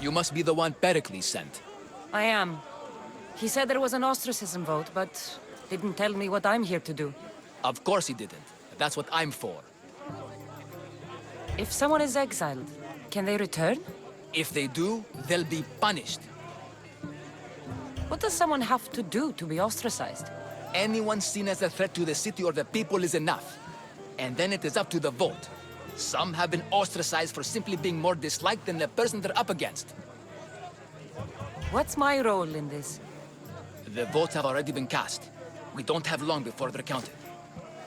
You must be the one Pericles sent. I am. He said there was an ostracism vote, but didn't tell me what I'm here to do. Of course he didn't. That's what I'm for. If someone is exiled, can they return? If they do, they'll be punished. What does someone have to do to be ostracized? Anyone seen as a threat to the city or the people is enough. And then it is up to the vote. Some have been ostracized for simply being more disliked than the person they're up against. What's my role in this? The votes have already been cast. We don't have long before they're counted.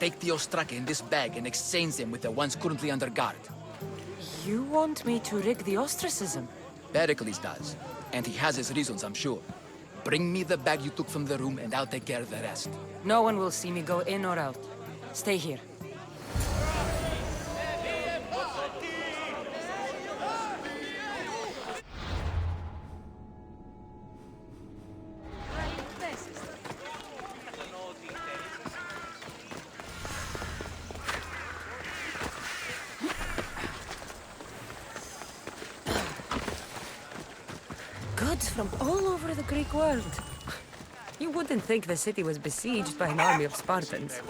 Take the Ostraka in this bag and exchange them with the ones currently under guard. You want me to rig the ostracism? Pericles does. And he has his reasons, I'm sure. Bring me the bag you took from the room and I'll take care of the rest. No one will see me go in or out. Stay here. Goods from all over the Greek world. You wouldn't think the city was besieged by an army of Spartans.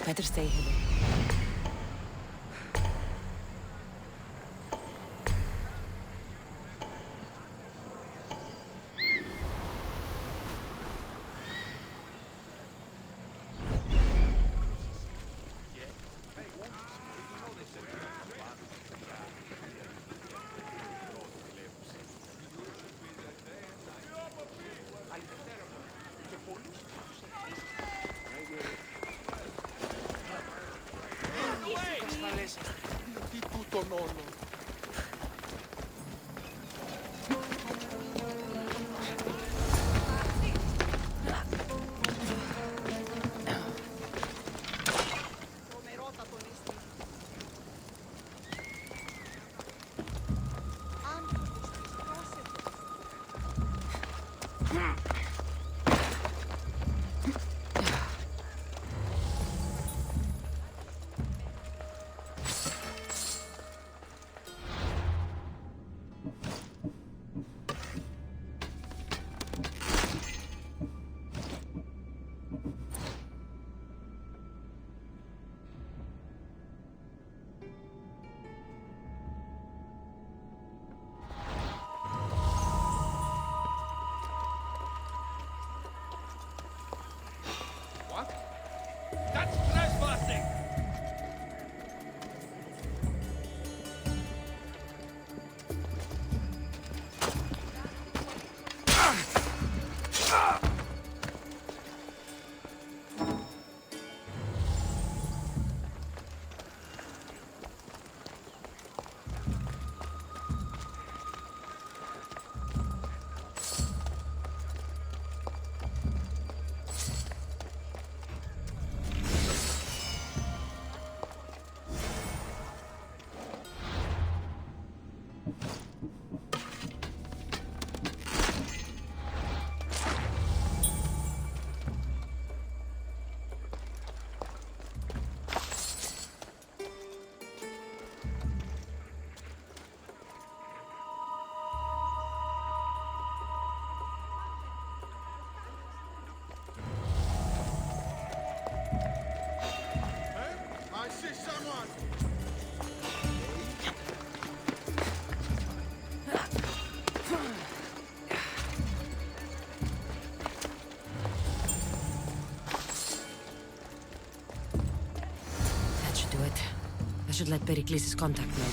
Better stay hidden. That's trespassing! I should let Pericles' contact know.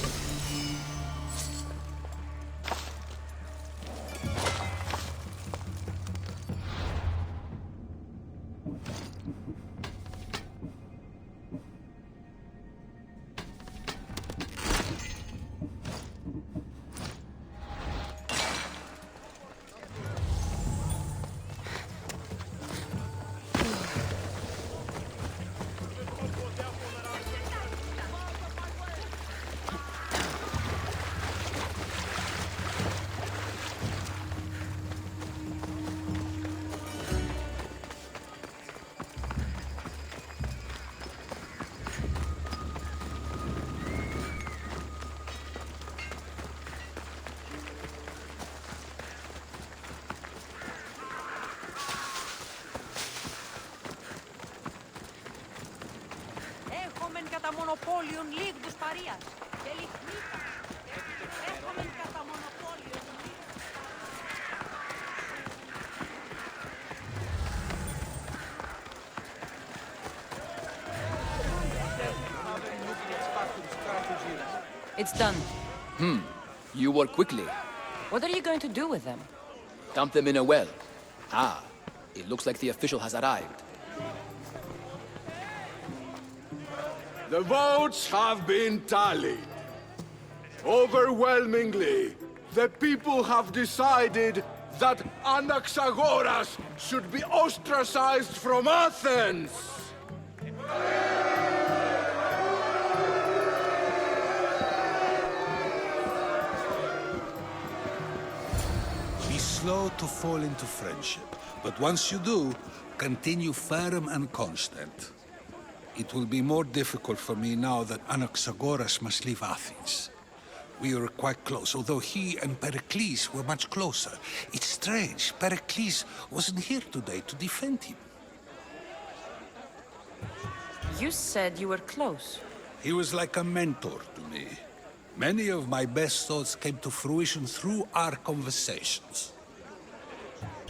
μονοπόλιον λίγδους παρείας και λιχνίτα. Έχαμεν κατά μονοπόλιον It's done. You work quickly. What are you going to do with them? Dump them in a well. Ah, it looks like the official has arrived. The votes have been tallied. Overwhelmingly, the people have decided that Anaxagoras should be ostracized from Athens! Be slow to fall into friendship, but once you do, continue firm and constant. It will be more difficult for me now that Anaxagoras must leave Athens. We were quite close, although he and Pericles were much closer. It's strange, Pericles wasn't here today to defend him. You said you were close. He was like a mentor to me. Many of my best thoughts came to fruition through our conversations.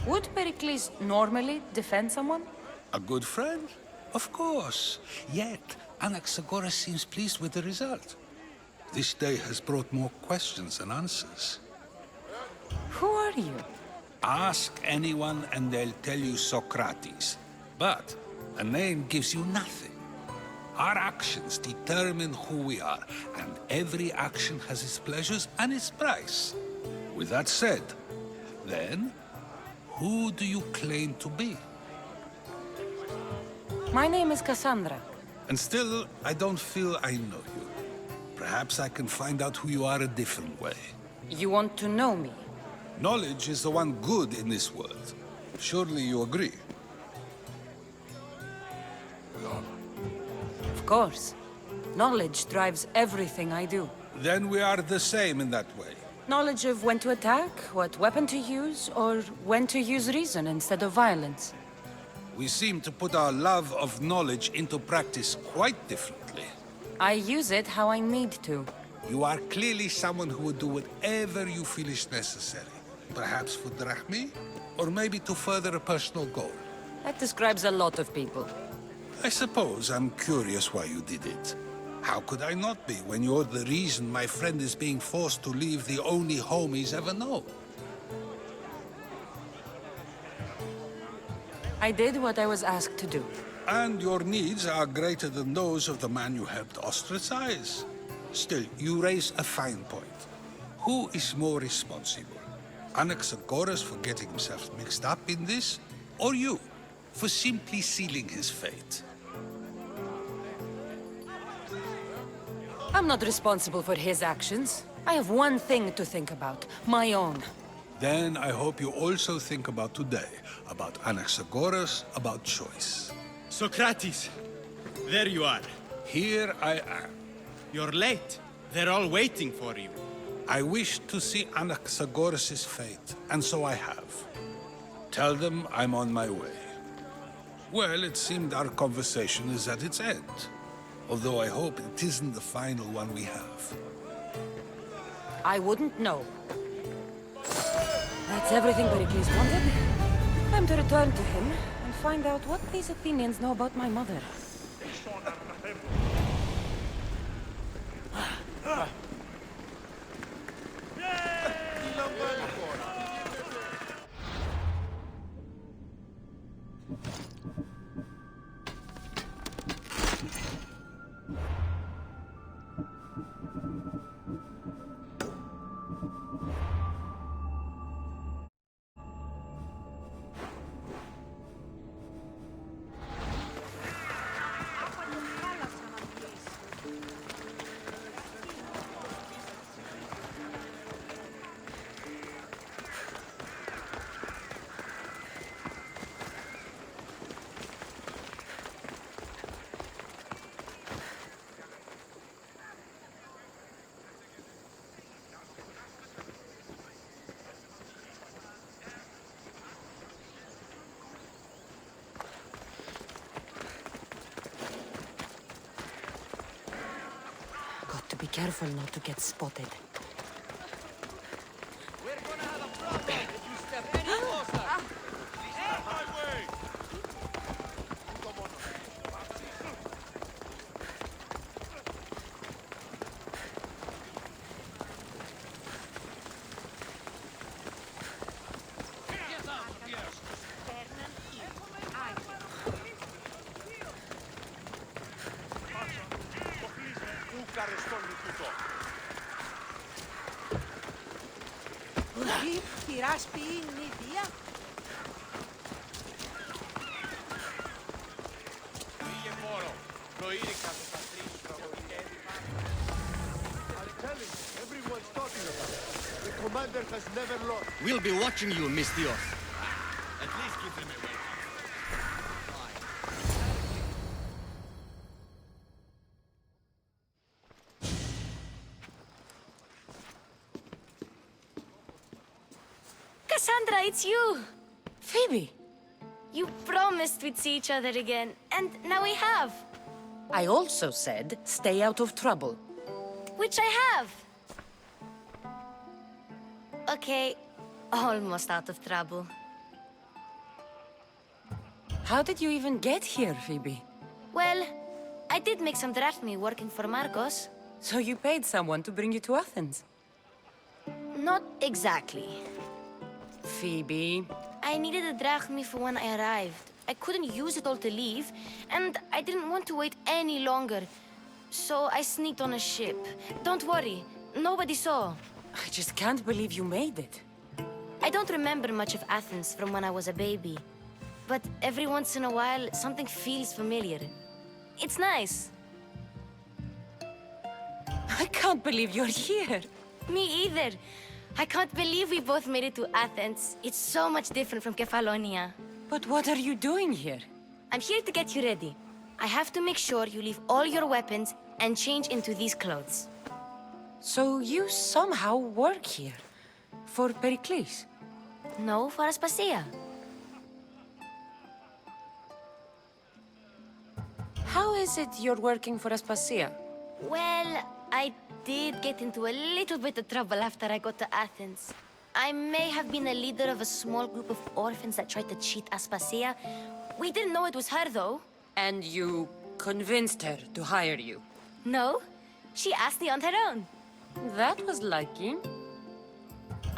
Would Pericles normally defend someone? A good friend? Of course. Yet, Anaxagoras seems pleased with the result. This day has brought more questions than answers. Who are you? Ask anyone and they'll tell you Sokratis. But a name gives you nothing. Our actions determine who we are, and every action has its pleasures and its price. With that said, then, who do you claim to be? My name is Cassandra. And still, I don't feel I know you. Perhaps I can find out who you are a different way. You want to know me? Knowledge is the one good in this world. Surely you agree? Of course. Knowledge drives everything I do. Then we are the same in that way. Knowledge of when to attack, what weapon to use, or when to use reason instead of violence. We seem to put our love of knowledge into practice quite differently. I use it how I need to. You are clearly someone who would do whatever you feel is necessary. Perhaps for drachmi, or maybe to further a personal goal. That describes a lot of people. I suppose I'm curious why you did it. How could I not be when you're the reason my friend is being forced to leave the only home he's ever known? I did what I was asked to do. And your needs are greater than those of the man you helped ostracize. Still, you raise a fine point. Who is more responsible? Anaxagoras for getting himself mixed up in this, or you, for simply sealing his fate? I'm not responsible for his actions. I have one thing to think about, my own. Then I hope you also think about today, about Anaxagoras, about choice. Sokratis! There you are. Here I am. You're late. They're all waiting for you. I wish to see Anaxagoras' fate, and so I have. Tell them I'm on my way. Well, it seemed our conversation is at its end. Although I hope it isn't the final one we have. I wouldn't know. That's everything Pericles wanted. Time to return to him and find out what these Athenians know about my mother. to be careful not to get spotted. We're gonna have a problem if you step any closer. Out my way! Get out of here! Πήγε φόρο. Προήρυξα στο πατρί σου τραγωδικέδι. I'm telling you, everyone's talking about it. The commander has never lost. We'll be watching you, Miss Dios. At least give them away. Cassandra, it's you! Phoebe! You promised we'd see each other again, and now we have. I also said, stay out of trouble. Which I have. Okay, almost out of trouble. How did you even get here, Phoebe? Well, I did make some drachmi working for Marcos. So you paid someone to bring you to Athens? Not exactly. Phoebe... I needed a drachmi for when I arrived. I couldn't use it all to leave, and I didn't want to wait any longer. So I sneaked on a ship. Don't worry, nobody saw. I just can't believe you made it. I don't remember much of Athens from when I was a baby. But every once in a while, something feels familiar. It's nice. I can't believe you're here. Me either. I can't believe we both made it to Athens. It's so much different from Kefalonia. But what are you doing here? I'm here to get you ready. I have to make sure you leave all your weapons and change into these clothes. So you somehow work here? For Pericles? No, for Aspasia. How is it you're working for Aspasia? Well, I did get into a little bit of trouble after I got to Athens. I may have been a leader of a small group of orphans that tried to cheat Aspasia. We didn't know it was her, though. And you convinced her to hire you? No, she asked me on her own. That was lucky.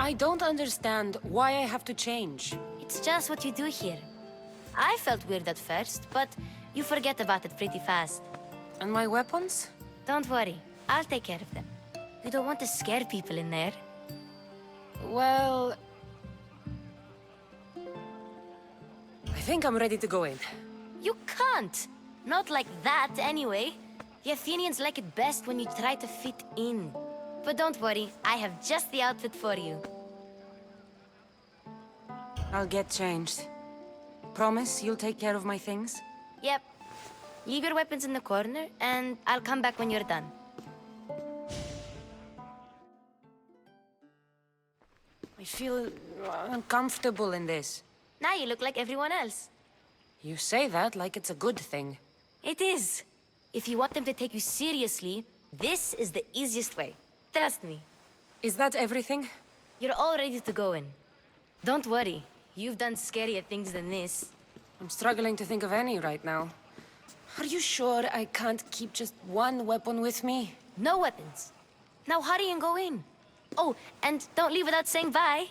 I don't understand why I have to change. It's just what you do here. I felt weird at first, but you forget about it pretty fast. And my weapons? Don't worry, I'll take care of them. You don't want to scare people in there. Well... I think I'm ready to go in. You can't! Not like that, anyway. The Athenians like it best when you try to fit in. But don't worry, I have just the outfit for you. I'll get changed. Promise you'll take care of my things? Yep. Leave your weapons in the corner, and I'll come back when you're done. I feel uncomfortable in this. Now you look like everyone else. You say that like it's a good thing. It is. If you want them to take you seriously, this is the easiest way. Trust me. Is that everything? You're all ready to go in. Don't worry. You've done scarier things than this. I'm struggling to think of any right now. Are you sure I can't keep just one weapon with me? No weapons. Now hurry and go in. Oh, and don't leave without saying bye.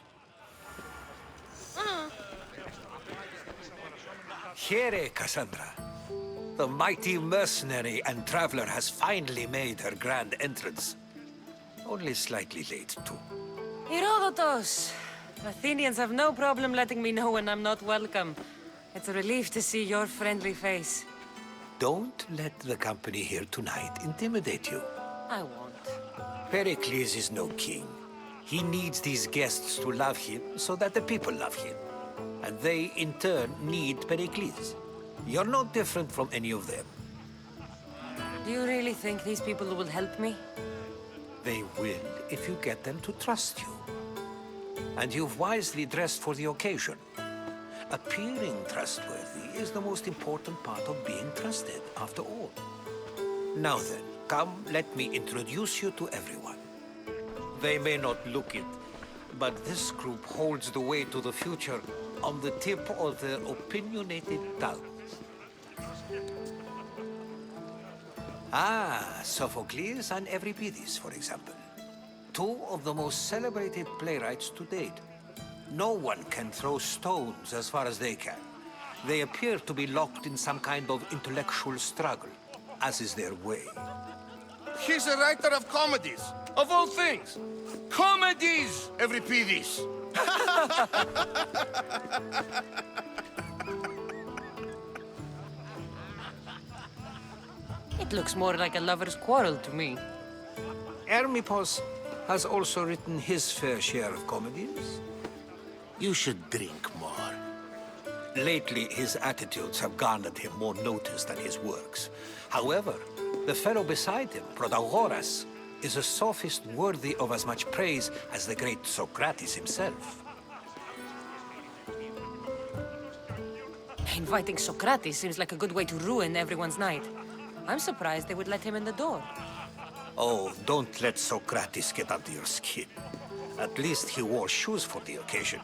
Here, Cassandra. The mighty mercenary and traveler has finally made her grand entrance. Only slightly late, too. Herodotos! Athenians have no problem letting me know when I'm not welcome. It's a relief to see your friendly face. Don't let the company here tonight intimidate you. I won't. Pericles is no king. He needs these guests to love him so that the people love him. And they, in turn, need Pericles. You're no different from any of them. Do you really think these people will help me? They will if you get them to trust you. And you've wisely dressed for the occasion. Appearing trustworthy is the most important part of being trusted, after all. Now then, Come, let me introduce you to everyone. They may not look it, but this group holds the way to the future on the tip of their opinionated tongues. Ah, Sophocles and Euripides, for example. Two of the most celebrated playwrights to date. No one can throw stones as far as they can. They appear to be locked in some kind of intellectual struggle, as is their way. He's a writer of comedies, of all things. Comedies, Euripides. It looks more like a lover's quarrel to me. Hermippos has also written his fair share of comedies. You should drink more. Lately, his attitudes have garnered him more notice than his works. However, the fellow beside him, Protagoras, is a sophist worthy of as much praise as the great Sokratis himself. Inviting Sokratis seems like a good way to ruin everyone's night. I'm surprised they would let him in the door. Oh, don't let Sokratis get under your skin. At least he wore shoes for the occasion.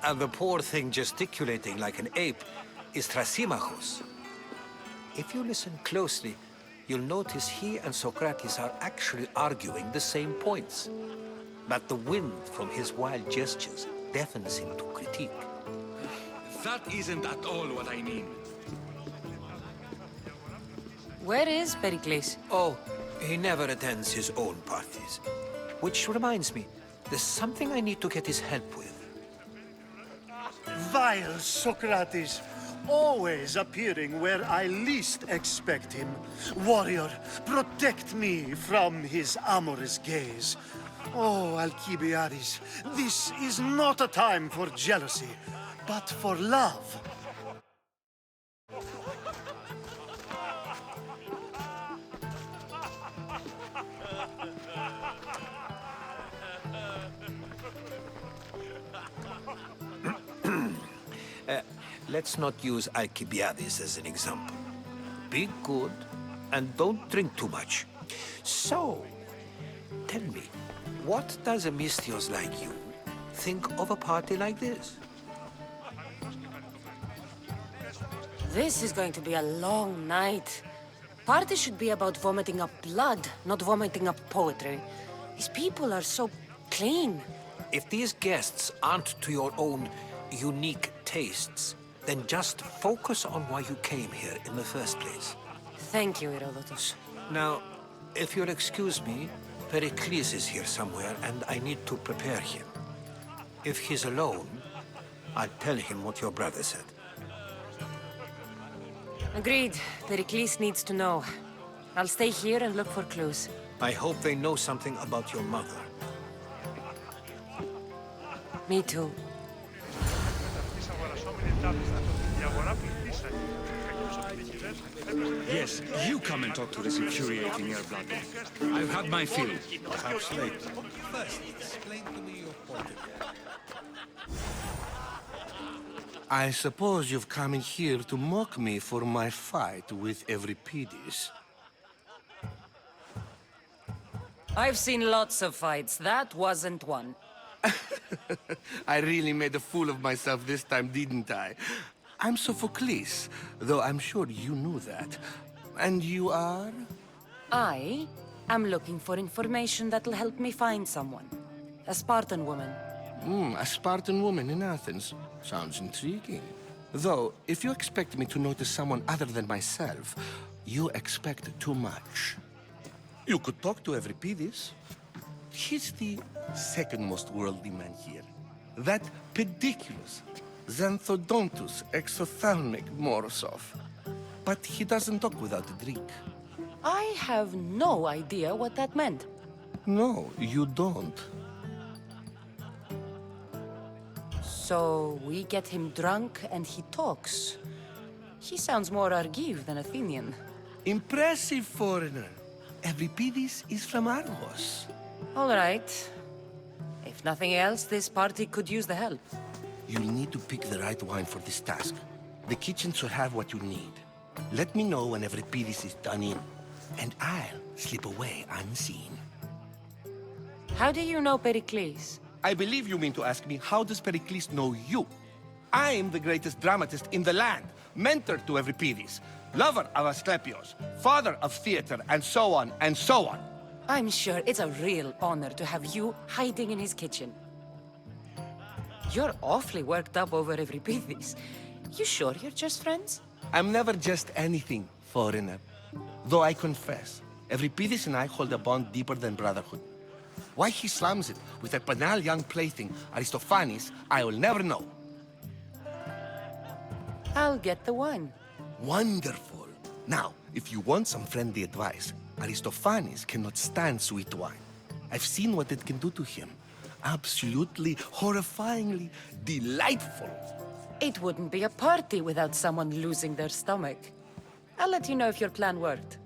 And the poor thing gesticulating like an ape is Thrasymachos. If you listen closely, you'll notice he and Sokratis are actually arguing the same points. But the wind from his wild gestures deafens him to critique. That isn't at all what I mean. Where is Pericles? Oh, he never attends his own parties. Which reminds me, there's something I need to get his help with. Vile Sokratis, always appearing where I least expect him. Warrior, protect me from his amorous gaze. Oh, Alcibiades, this is not a time for jealousy, but for love. Let's not use Alcibiades as an example. Be good, and don't drink too much. So, tell me, what does a Misthios like you think of a party like this? This is going to be a long night. Party should be about vomiting up blood, not vomiting up poetry. These people are so clean. If these guests aren't to your own unique tastes, then just focus on why you came here in the first place. Thank you, Herodotus. Now, if you'll excuse me, Pericles is here somewhere, and I need to prepare him. If he's alone, I'll tell him what your brother said. Agreed. Pericles needs to know. I'll stay here and look for clues. I hope they know something about your mother. Me too. Yes, you come and talk to this infuriating airblood. I've had my fill. Perhaps later. First, explain to me your point of view. I suppose you've come in here to mock me for my fight with Euripides. I've seen lots of fights. That wasn't one. I really made a fool of myself this time, didn't I? I'm Sophocles, though I'm sure you knew that. And you are? I am looking for information that'll help me find someone. A Spartan woman. A Spartan woman in Athens. Sounds intriguing. Though, if you expect me to notice someone other than myself, you expect too much. You could talk to Euripides. He's the second most worldly man here. That pediculous, Xanthodontus exophthalmic Morosov. But he doesn't talk without a drink. I have no idea what that meant. No, you don't. So we get him drunk and he talks. He sounds more Argive than Athenian. Impressive foreigner. Euripides is from Argos. All right. If nothing else, this party could use the help. You'll need to pick the right wine for this task. The kitchen should have what you need. Let me know when Euripides is done in. and I'll slip away unseen. How do you know Pericles? I believe you mean to ask me, how does Pericles know you? I'm the greatest dramatist in the land, mentor to Euripides, lover of Asclepios, father of theater, and so on and so on. I'm sure it's a real honor to have you hiding in his kitchen. You're awfully worked up over Euripides. You sure you're just friends? I'm never just anything, foreigner. Though I confess, Euripides and I hold a bond deeper than brotherhood. Why he slams it with a banal young plaything, Aristophanes, I will never know. I'll get the wine. Wonderful. Now, if you want some friendly advice, Aristophanes cannot stand sweet wine. I've seen what it can do to him. Absolutely, horrifyingly delightful. It wouldn't be a party without someone losing their stomach. I'll let you know if your plan worked.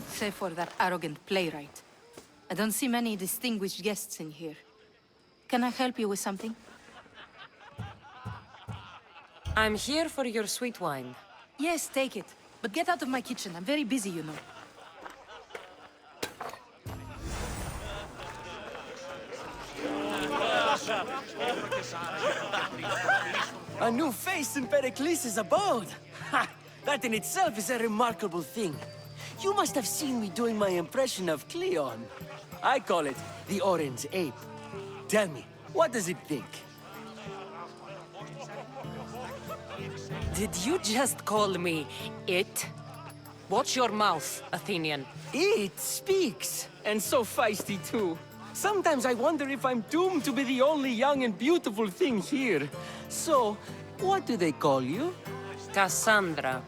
Save for that arrogant playwright. I don't see many distinguished guests in here. Can I help you with something? I'm here for your sweet wine. Yes, take it. But get out of my kitchen. I'm very busy, you know. A new face in Pericles' abode! Ha! That in itself is a remarkable thing. You must have seen me doing my impression of Cleon. I call it the Orange Ape. Tell me, what does it think? Did you just call me it? Watch your mouth, Athenian. It speaks, and so feisty too. Sometimes I wonder if I'm doomed to be the only young and beautiful thing here. So, what do they call you? Cassandra.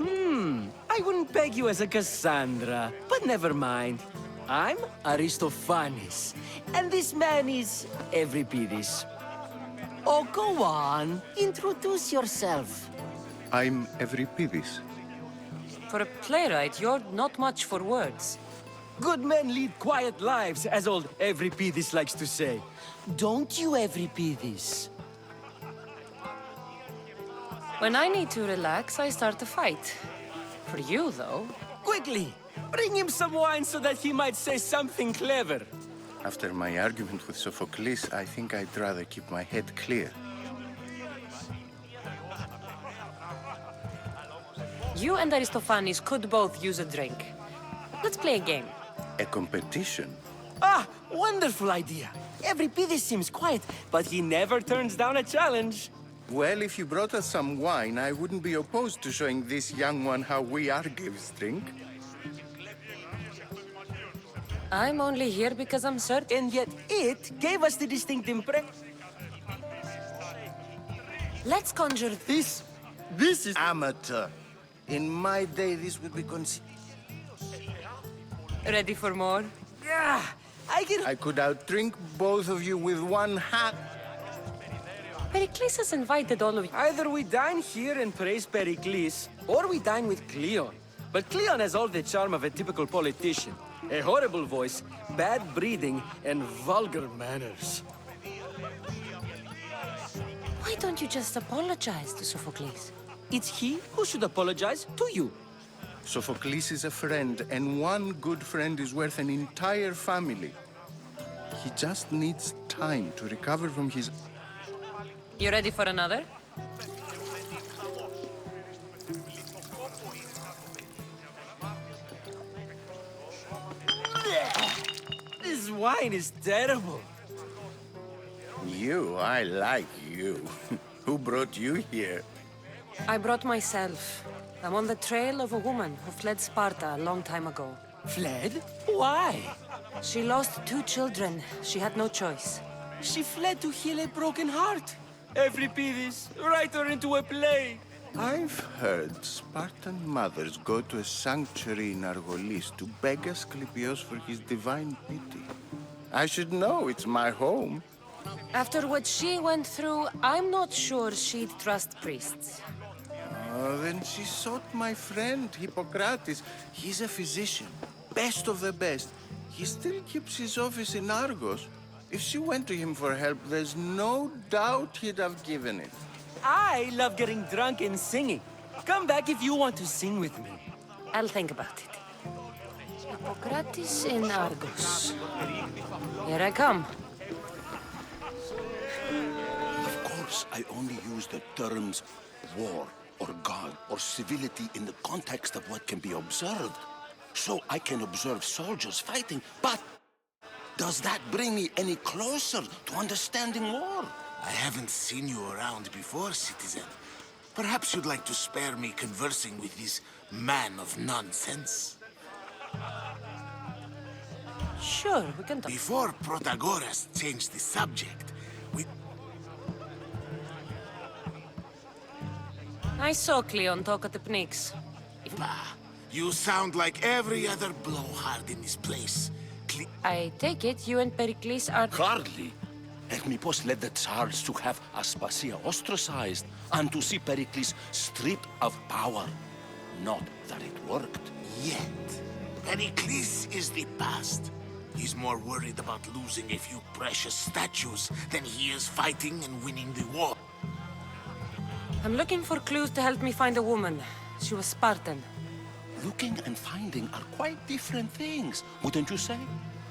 I wouldn't peg you as a Cassandra, but never mind. I'm Aristophanes, and this man is Euripides. Oh, go on. Introduce yourself. I'm Euripides. For a playwright, you're not much for words. Good men lead quiet lives, as old Euripides likes to say. Don't you, Euripides? When I need to relax, I start a fight. For you, though... Quickly! Bring him some wine so that he might say something clever. After my argument with Sophocles, I think I'd rather keep my head clear. You and Aristophanes could both use a drink. Let's play a game. A competition? Ah, wonderful idea. Euripides seems quiet, but he never turns down a challenge. Well, if you brought us some wine, I wouldn't be opposed to showing this young one how we Argives drink. I'm only here because I'm certain. And yet it gave us the distinct impression. Let's conjure This is... Amateur. In my day, this would be considered... Ready for more? Yeah, I could outdrink both of you with one hat. Pericles has invited all of you. Either we dine here and praise Pericles, or we dine with Cleon. But Cleon has all the charm of a typical politician. A horrible voice, bad breeding, and vulgar manners. Why don't you just apologize to Sophocles? It's he who should apologize to you. Sophocles is a friend, and one good friend is worth an entire family. He just needs time to recover from his... You ready for another? This wine is terrible. I like you. Who brought you here? I brought myself. I'm on the trail of a woman who fled Sparta a long time ago. Fled? Why? She lost 2 children. She had no choice. She fled to heal a broken heart. Euripides, write her into a play. I've heard Spartan mothers go to a sanctuary in Argolis to beg Asclepios for his divine pity. I should know, it's my home. After what she went through, I'm not sure she'd trust priests. Oh, then she sought my friend, Hippocrates. He's a physician, best of the best. He still keeps his office in Argos. If she went to him for help, there's no doubt he'd have given it. I love getting drunk and singing. Come back if you want to sing with me. I'll think about it. Sokratis in Argos. Here I come. Of course, I only use the terms war or God or civility in the context of what can be observed. So I can observe soldiers fighting, but does that bring me any closer to understanding war? I haven't seen you around before, citizen. Perhaps you'd like to spare me conversing with this man of nonsense? Sure, we can talk. Before Protagoras changed the subject, I saw Cleon talk at the Pnyx. Bah, you sound like every other blowhard in this place. I take it you and Pericles are... Hardly. Hermipos led the Tsars to have Aspasia ostracized and to see Pericles stripped of power. Not that it worked. Yet, Pericles is the past. He's more worried about losing a few precious statues than he is fighting and winning the war. I'm looking for clues to help me find a woman. She was Spartan. Looking and finding are quite different things, wouldn't you say?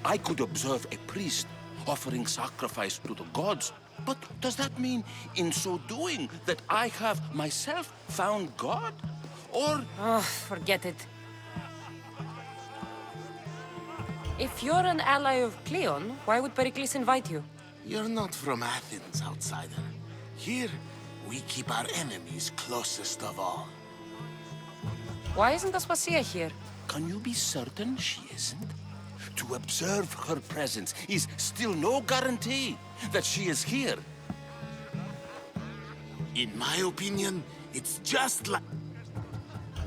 I could observe a priest offering sacrifice to the gods, but does that mean, in so doing, that I have myself found God? Or... Oh, forget it. If you're an ally of Cleon, why would Pericles invite you? You're not from Athens, outsider. Here, we keep our enemies closest of all. Why isn't Aspasia here? Can you be certain she isn't? To observe her presence is still no guarantee that she is here. In my opinion, it's just like...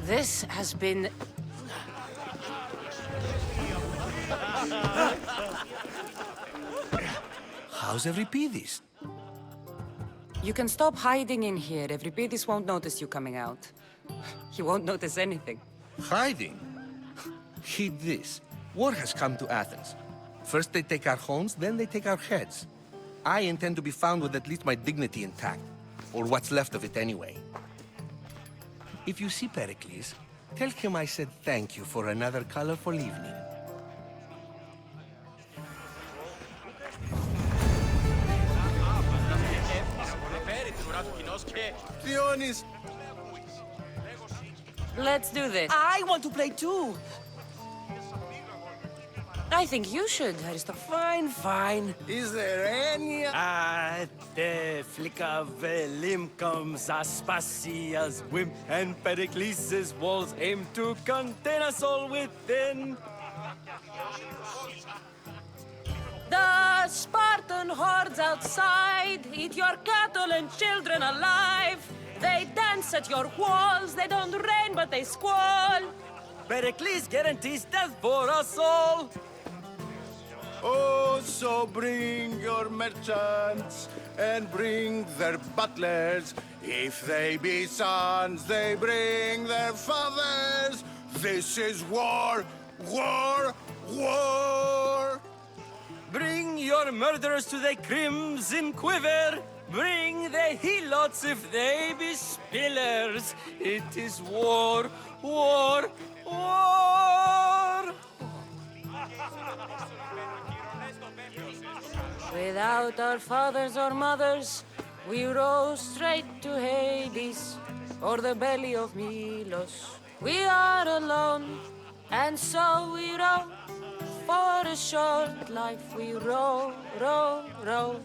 This has been... How's Euripides? You can stop hiding in here. Euripides won't notice you coming out. He won't notice anything. Hiding? Heed this. War has come to Athens. First they take our homes, then they take our heads. I intend to be found with at least my dignity intact. Or what's left of it anyway. If you see Pericles, tell him I said thank you for another colorful evening. Dionys! Let's do this. I want to play too. I think you should, Aristotle. Fine, fine. Is there any... At the flick of a limb comes Aspasia's whim, and Pericles' walls aim to contain us all within. The Spartan hordes outside eat your cattle and children alive. They dance at your walls. They don't rain, but they squall. Pericles guarantees death for us all. Oh, so bring your merchants and bring their butlers. If they be sons, they bring their fathers. This is war, war, war. Bring your murderers to the crimson quiver. Bring the helots if they be spillers. It is war, war, war. Without our fathers or mothers, we rose straight to Hades, or the belly of Milos. We are alone, and so we row. For a short life we row, row, row.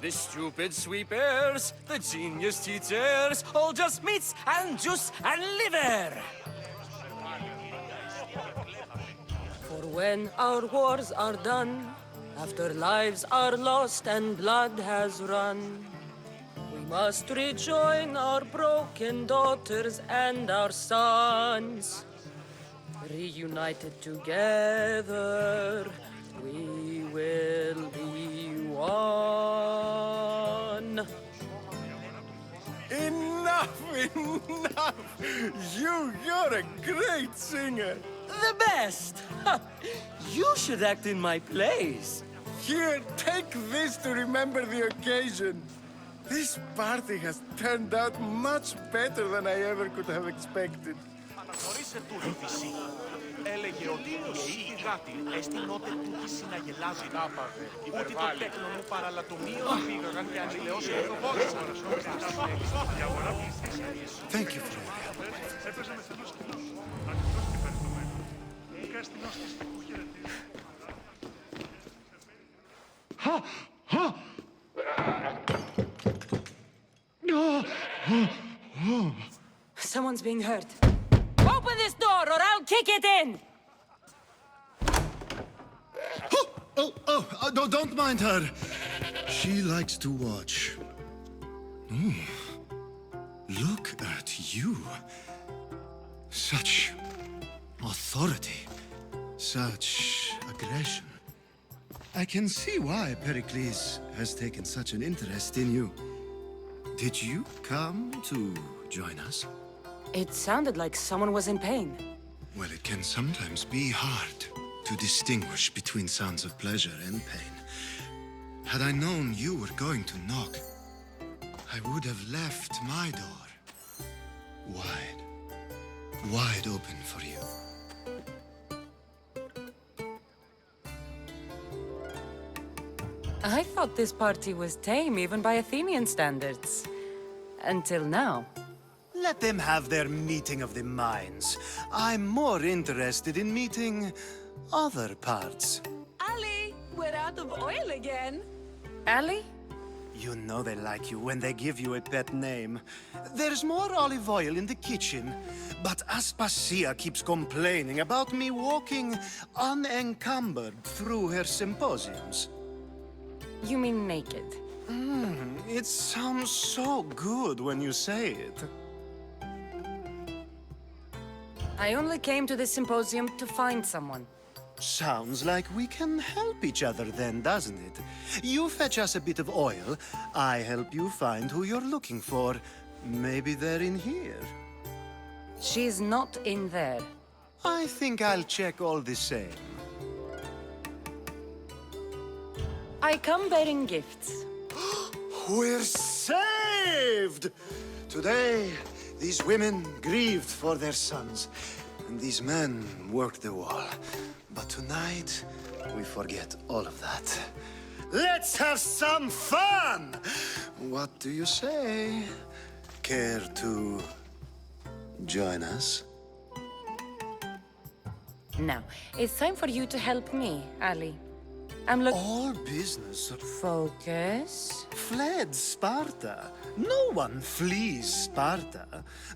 The stupid sweepers, the genius teachers, all just meats and juice and liver. For when our wars are done, after lives are lost and blood has run, we must rejoin our broken daughters and our sons. Reunited together, we will be one. Enough, enough! You're a great singer. The best! You should act in my plays. Here, take this to remember the occasion. This party has turned out much better than I ever could have expected. Αναγνωρίσε του Οδύσση. Έλεγε ότι οι Ιεοί πηγάτοι έστεινότε τούτοι συναγελάζουν. Ούτε το τέκνο μου παραλατομείο πήγαγαν και ανηλαιώσουν το βόδισμα. Thank you for your help. Έπαιζε με θελούς κοινούς. Ανοιχτός και περιτωμένος. Και αστυνός της τυχού χαιρετίζει. Someone's being hurt. Open this door or I'll kick it in! Don't mind her. She likes to watch. Look at you. Such authority. Such aggression. I can see why Pericles has taken such an interest in you. Did you come to join us? It sounded like someone was in pain. Well, it can sometimes be hard to distinguish between sounds of pleasure and pain. Had I known you were going to knock, I would have left my door wide open for you. I thought this party was tame even by Athenian standards. Until now. Let them have their meeting of the minds. I'm more interested in meeting other parts. Ali, we're out of oil again. Ali? You know they like you when they give you a pet name. There's more olive oil in the kitchen, but Aspasia keeps complaining about me walking unencumbered through her symposiums. You mean naked? It sounds so good when you say it. I only came to this symposium to find someone. Sounds like we can help each other then, doesn't it? You fetch us a bit of oil, I help you find who you're looking for. Maybe they're in here. She's not in there. I think I'll check all the same. I come bearing gifts. We're saved! Today, these women grieved for their sons, and these men worked the wall. But tonight, we forget all of that. Let's have some fun! What do you say? Care to join us? Now, it's time for you to help me, Ali. I'm looking... All business. Focus. Fled Sparta. No one flees Sparta.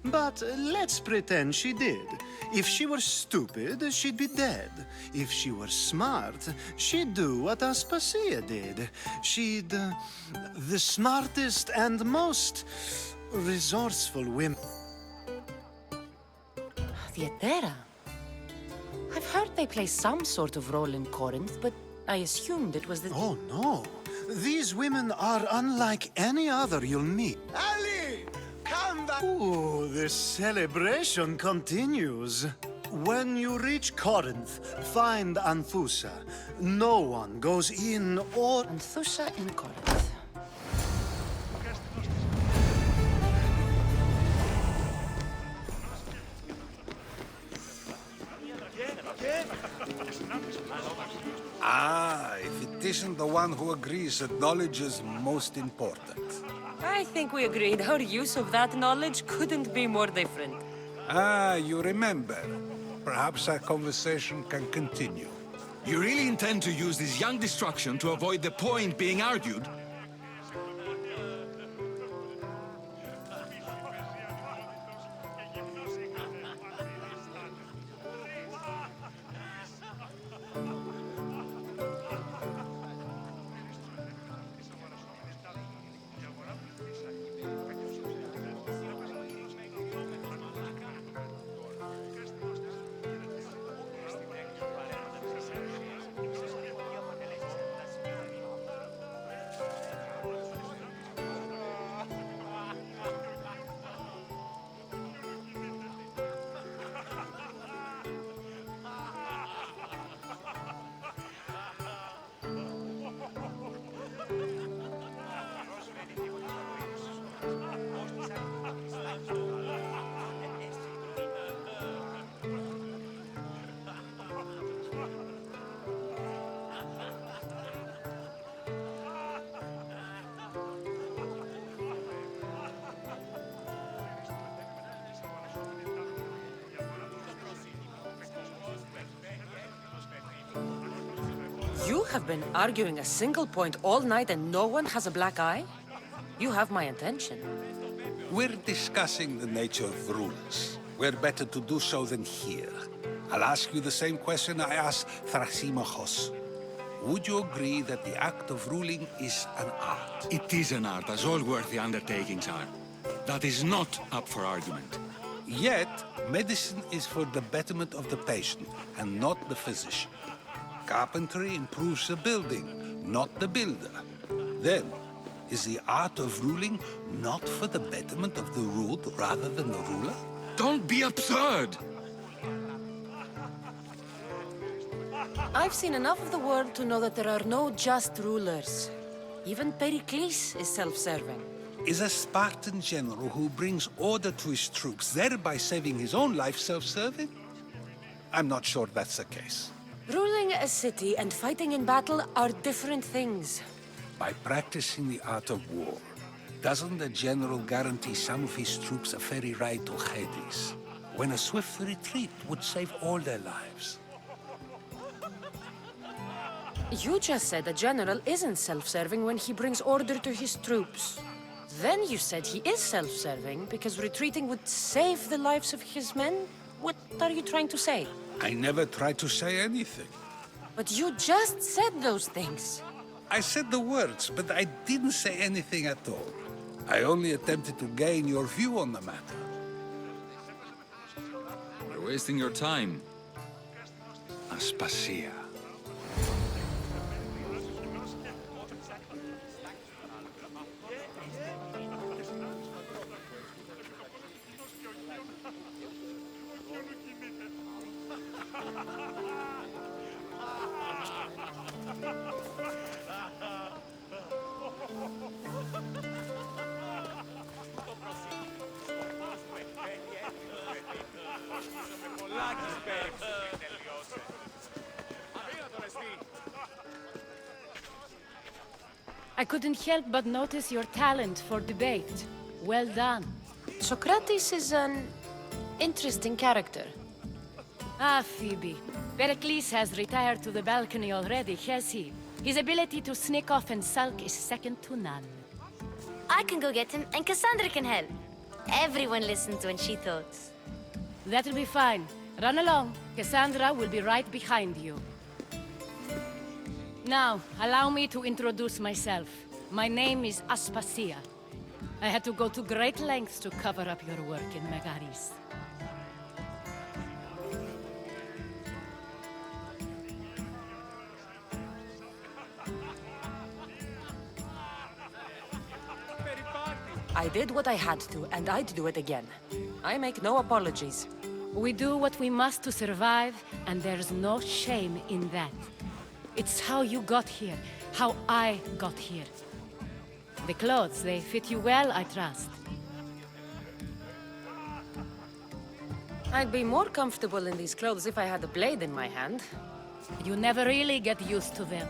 But let's pretend she did. If she were stupid, she'd be dead. If she were smart, she'd do what Aspasia did. She'd... the smartest and most resourceful women. Theatera. I've heard they play some sort of role in Corinth, but I assumed it was the... Oh, no. These women are unlike any other you'll meet. Ali! Come back! Ooh, the celebration continues. When you reach Corinth, find Anthusa. No one goes in or... Anthusa in Corinth. Ah, if it isn't the one who agrees that knowledge is most important. I think we agreed our use of that knowledge couldn't be more different. Ah, you remember. Perhaps our conversation can continue. You really intend to use this young destruction to avoid the point being argued? have been arguing a single point all night and no one has a black eye? You have my attention. We're discussing the nature of rulers. Where better to do so than here? I'll ask you the same question I asked Thrasymachos. Would you agree that the act of ruling is an art? It is an art, as all worthy undertakings are. That is not up for argument. Yet, medicine is for the betterment of the patient, and not the physician. Carpentry improves the building, not the builder. Then, is the art of ruling not for the betterment of the ruled rather than the ruler? Don't be absurd! I've seen enough of the world to know that there are no just rulers. Even Pericles is self-serving. Is a Spartan general who brings order to his troops, thereby saving his own life, self-serving? I'm not sure that's the case. Ruling a city and fighting in battle are different things. By practicing the art of war, doesn't the general guarantee some of his troops a ferry ride to Hades, when a swift retreat would save all their lives? You just said a general isn't self-serving when he brings order to his troops. Then you said he is self-serving because retreating would save the lives of his men? What are you trying to say? I never tried to say anything. But you just said those things. I said the words, but I didn't say anything at all. I only attempted to gain your view on the matter. You're wasting your time. Aspasia. I couldn't help but notice your talent for debate. Well done. Sokratis is an interesting character. Ah, Phoebe. Pericles has retired to the balcony already, has he? His ability to sneak off and sulk is second to none. I can go get him, and Cassandra can help. Everyone listens when she talks. That'll be fine. Run along. Cassandra will be right behind you. Now, allow me to introduce myself. My name is Aspasia. I had to go to great lengths to cover up your work in Megaris. I did what I had to, and I'd do it again. I make no apologies. We do what we must to survive, and there's no shame in that. It's how you got here, how I got here. The clothes, they fit you well, I trust. I'd be more comfortable in these clothes if I had a blade in my hand. You never really get used to them.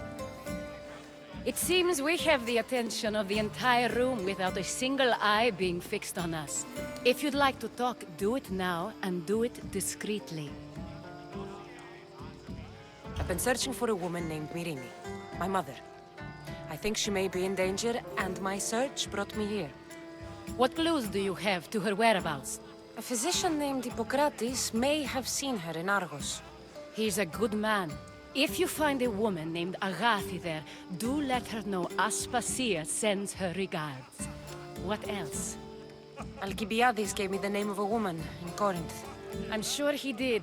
It seems we have the attention of the entire room without a single eye being fixed on us. If you'd like to talk, do it now, and do it discreetly. I've been searching for a woman named Myrimi, my mother. I think she may be in danger, and my search brought me here. What clues do you have to her whereabouts? A physician named Hippocrates may have seen her in Argos. He's a good man. If you find a woman named Agathi there, do let her know Aspasia sends her regards. What else? Alcibiades gave me the name of a woman in Corinth. I'm sure he did.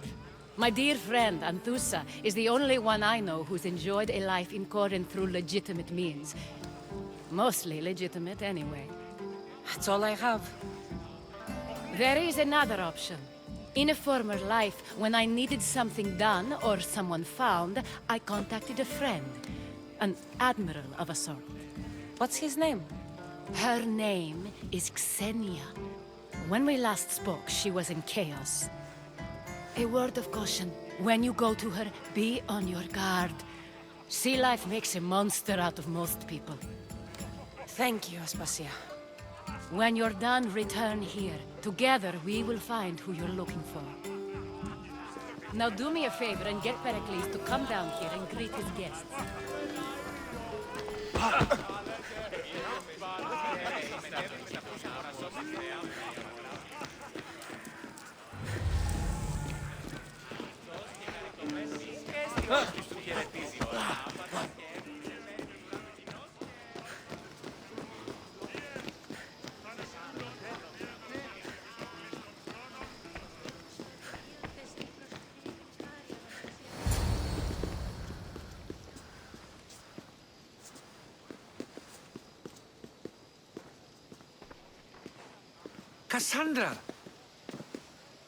My dear friend, Anthusa, is the only one I know who's enjoyed a life in Corinth through legitimate means. Mostly legitimate, anyway. That's all I have. There is another option. In a former life, when I needed something done or someone found, I contacted a friend. An admiral of a sort. What's his name? Her name is Xenia. When we last spoke, she was in chaos. A word of caution. When you go to her, be on your guard. Sea life makes a monster out of most people. Thank you, Aspasia. When you're done, return here. Together, we will find who you're looking for. Now do me a favor and get Pericles to come down here and greet his guests. Cassandra!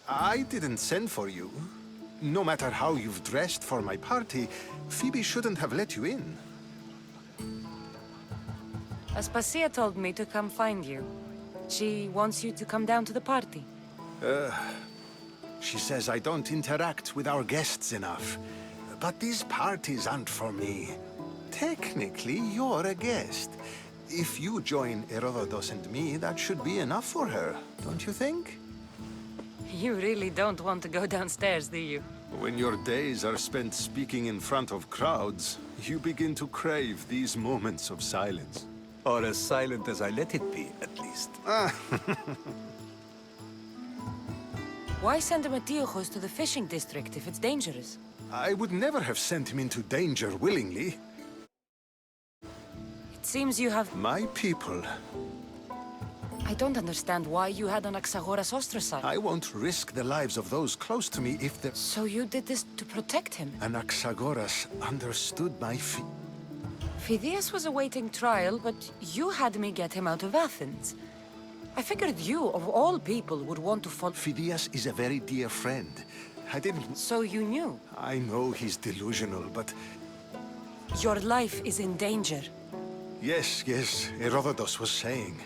I didn't send for you. No matter how you've dressed for my party, Phoebe shouldn't have let you in. Aspasia told me to come find you. She wants you to come down to the party. She says I don't interact with our guests enough. But these parties aren't for me. Technically, you're a guest. If you join Herodotus and me, that should be enough for her, don't you think? You really don't want to go downstairs, do you? When your days are spent speaking in front of crowds, you begin to crave these moments of silence. Or as silent as I let it be, at least. Why send Matiochos to the fishing district if it's dangerous? I would never have sent him into danger willingly. It seems you have... My people. I don't understand why you had Anaxagoras ostracized. I won't risk the lives of those close to me if the... So you did this to protect him? Anaxagoras understood my Phidias was awaiting trial, but you had me get him out of Athens. I figured you, of all people, would want to follow... Phidias is a very dear friend. I didn't... So you knew? I know he's delusional, but... Your life is in danger. Yes, Herodotus was saying.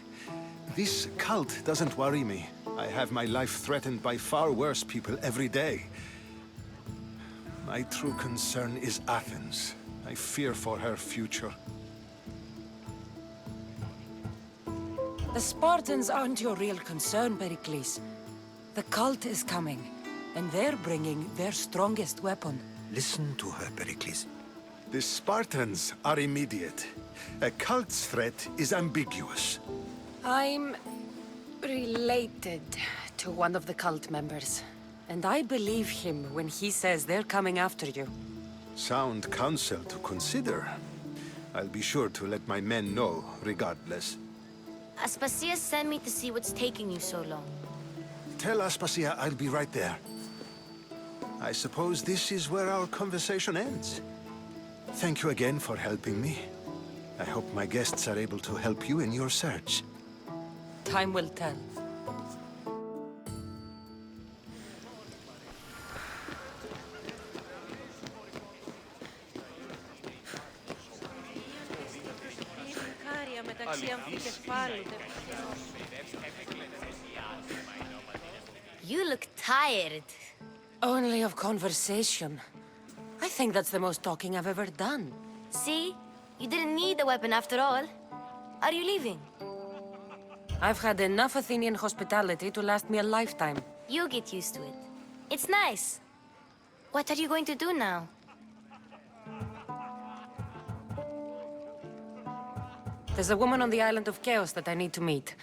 This cult doesn't worry me. I have my life threatened by far worse people every day. My true concern is Athens. I fear for her future. The Spartans aren't your real concern, Pericles. The cult is coming, and they're bringing their strongest weapon. Listen to her, Pericles. The Spartans are immediate. A cult's threat is ambiguous. I'm related to one of the cult members, and I believe him when he says they're coming after you. Sound counsel to consider. I'll be sure to let my men know, regardless. Aspasia sent me to see what's taking you so long. Tell Aspasia I'll be right there. I suppose this is where our conversation ends. Thank you again for helping me. I hope my guests are able to help you in your search. Time will tell. You look tired. Only of conversation. I think that's the most talking I've ever done. See? You didn't need the weapon after all. Are you leaving? I've had enough Athenian hospitality to last me a lifetime. You'll get used to it. It's nice. What are you going to do now? There's a woman on the island of Chaos that I need to meet.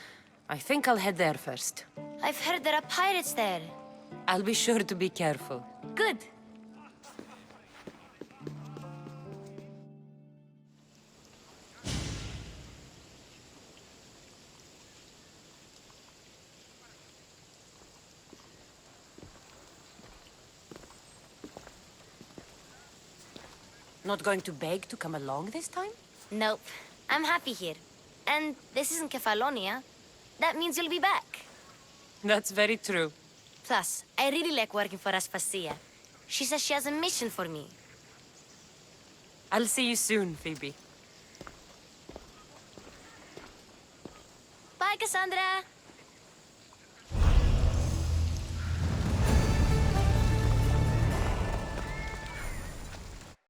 I think I'll head there first. I've heard there are pirates there. I'll be sure to be careful. Good. Not going to beg to come along this time? Nope. I'm happy here. And this isn't Kefalonia. That means you'll be back. That's very true. Plus, I really like working for Aspasia. She says she has a mission for me. I'll see you soon, Phoebe. Bye, Cassandra!